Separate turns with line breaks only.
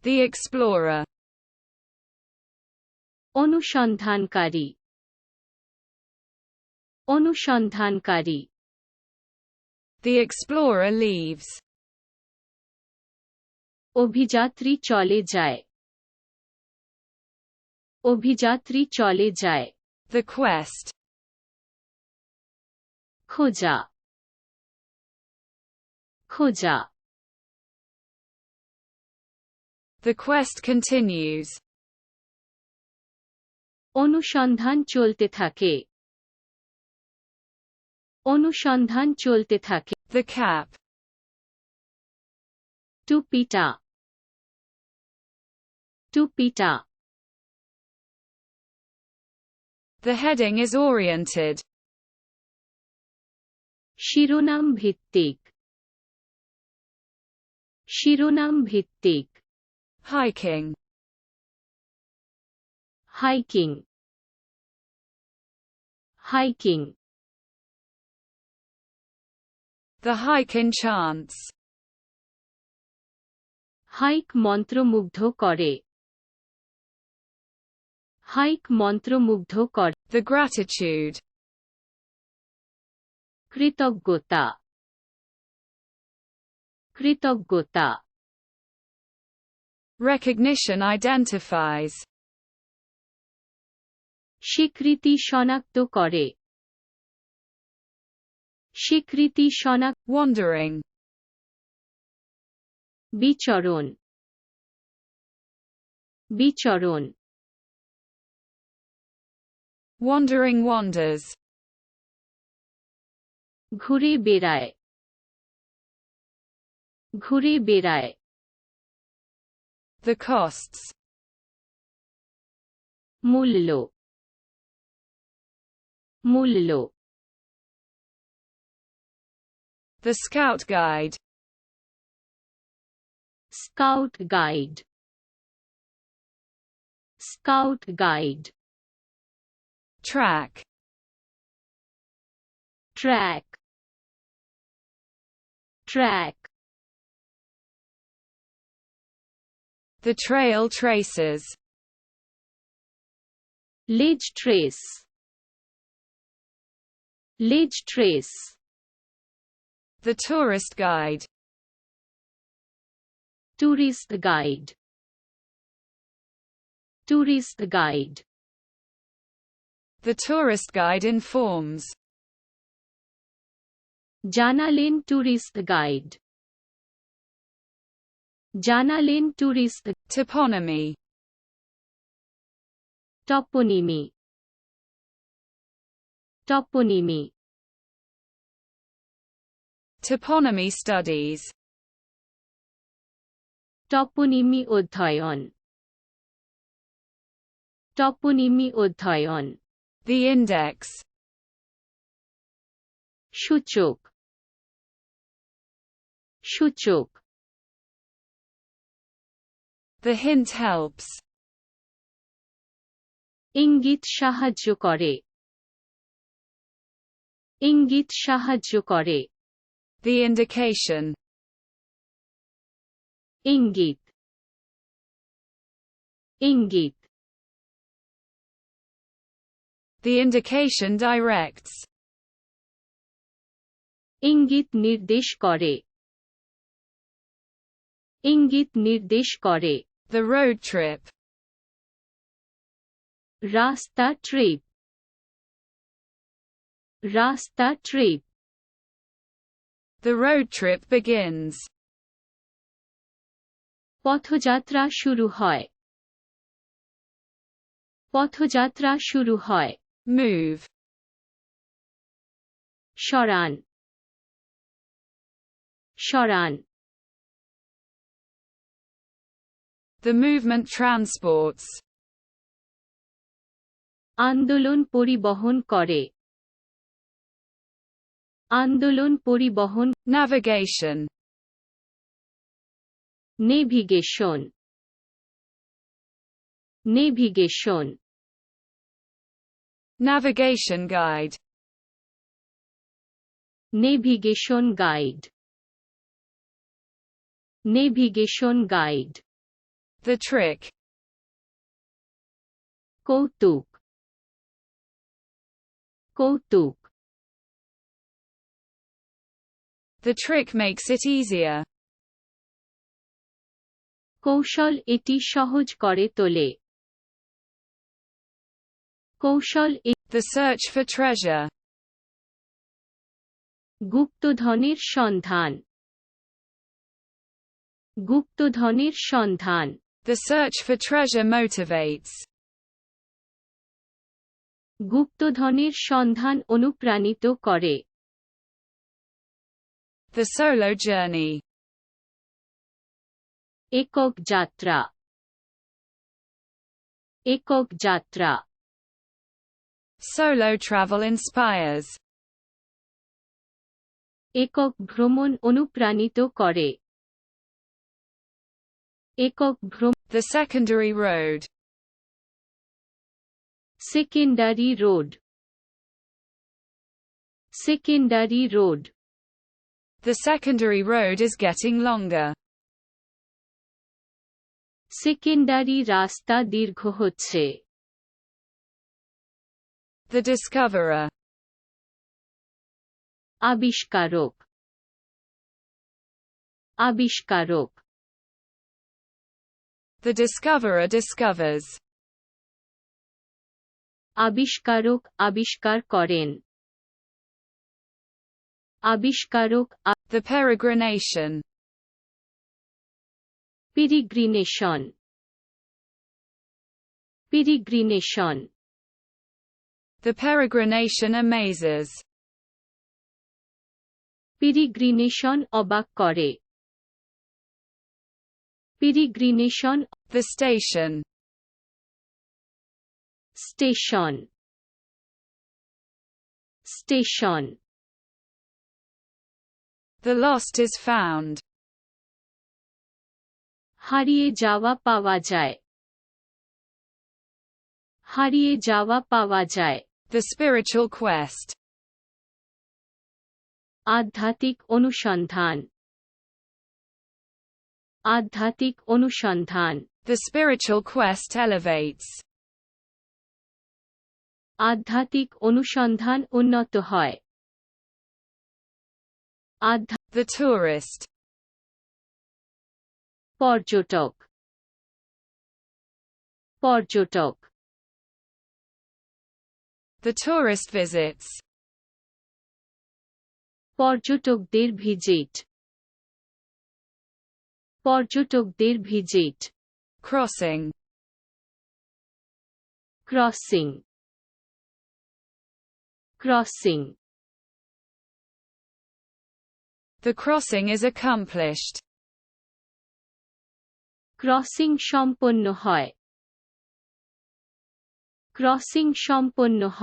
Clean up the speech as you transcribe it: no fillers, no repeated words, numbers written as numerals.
The explorer.
অনুসন্ধানকারী, অনুসন্ধানকারী।
The explorer leaves.
অভিযাত্রী চলে যায়, অভিযাত্রী চলে যায়।
The quest.
খোঁজা, খোঁজা।
The quest continues.
অনুসন্ধান চলতে থাকে, অনুসন্ধান চলতে থাকে।
The cap.
টুপিটা, টুপিটা।
The heading is oriented.
শিরোনাম ভিত্তিক, শিরোনাম ভিত্তিক।
Hiking.
Hiking, hiking.
The hike enchants.
Hike মন্ত্রমুগ্ধ করে, হাইক মন্ত্রমুগ্ধ করে।
The gratitude.
কৃতজ্ঞতা, কৃতজ্ঞতা।
Recognition identifies.
স্বীকৃতি শনাক্ত করে, স্বীকৃতি শনাক্ত।
Wandering.
বিচরণ, বিচরণ।
Wandering wanders.
ঘুরে বেড়ায়, ঘুরে বেড়ায়।
The costs.
মূল্য, মূল্য।
The scout guide.
Scout guide, scout guide.
Track.
Track, track.
The trail traces.
লেজ ট্রেস, লেজ trace.
The tourist guide.
Tourist guide, tourist guide.
The tourist guide informs.
জানালেন ট্যুরিস্ট গাইড, জানালেন ট্যুরিস্ট।
Toponymy.
টপোনিমি, টপোনিমি।
Toponymy studies.
টপোনিমি অধ্যয়ন, টপোনিমি অধ্যয়ন।
The index.
সূচক, সূচক।
The hint helps.
ইঙ্গিত সাহায্য করে, ইঙ্গিত সাহায্য করে।
The indication.
ইঙ্গিত, ইঙ্গিত।
The indication directs.
ইঙ্গিত নির্দেশ করে, ইঙ্গিত নির্দেশ করে।
The road trip.
রাস্তা ট্রিপ, রাস্তা trip.
The road trip begins.
পথযাত্রা শুরু হয়, পথযাত্রা শুরু হয়।
Move.
সরান, সরান।
The movement transports.
আন্দোলন পরিবহন করে, আন্দোলন পরিবহন।
Navigation.
Navigation, navigation.
Navigation guide.
Navigation guide, navigation guide.
The trick.
কৌতুক কৌতুক
The trick makes it easier.
কৌশল এটি সহজ করে তোলে কৌশল
The search for treasure.
গুপ্তধনের সন্ধান গুপ্তধনের সন্ধান
The search for treasure motivates.
গুপ্তধনের সন্ধান অনুপ্রাণিত করে
The solo journey.
একক যাত্রা একক যাত্রা
Solo travel inspires.
একক ভ্রমণ অনুপ্রাণিত করে একক ভ্রমণ
The secondary road.
Secondary road secondary road
The secondary road is getting longer.
Secondary রাস্তা দীর্ঘ হচ্ছে
The discoverer.
আবিষ্কারক আবিষ্কারক
The discoverer discovers.
আবিষ্কারক আবিষ্কার করেন আবিষ্কারক
The peregrination.
পিরিগ্রিনেশন পিরিগ্রিনেশন
The peregrination amazes.
পিরিগ্রিনেশন অবাক করে পিরিগ্রিনেশন
The station.
Station station
The lost is found.
হারিয়ে যাওয়া পাওয়া যায় হারিয়ে যাওয়া পাওয়া যায়
The spiritual quest.
আধ্যাত্মিক অনুসন্ধান আধ্যাত্মিক অনুসন্ধান
The spiritual quest elevates.
আধ্যাত্মিক অনুসন্ধান উন্নত হয়
The tourist.
পর্যটক পর্যটক
The tourist visits.
পর্যটকদের ভিজিট পর্যটকদের visit
Crossing.
Crossing crossing
The crossing is accomplished.
Crossing সম্পন্ন হয় ক্রসিং সম্পন্ন হয়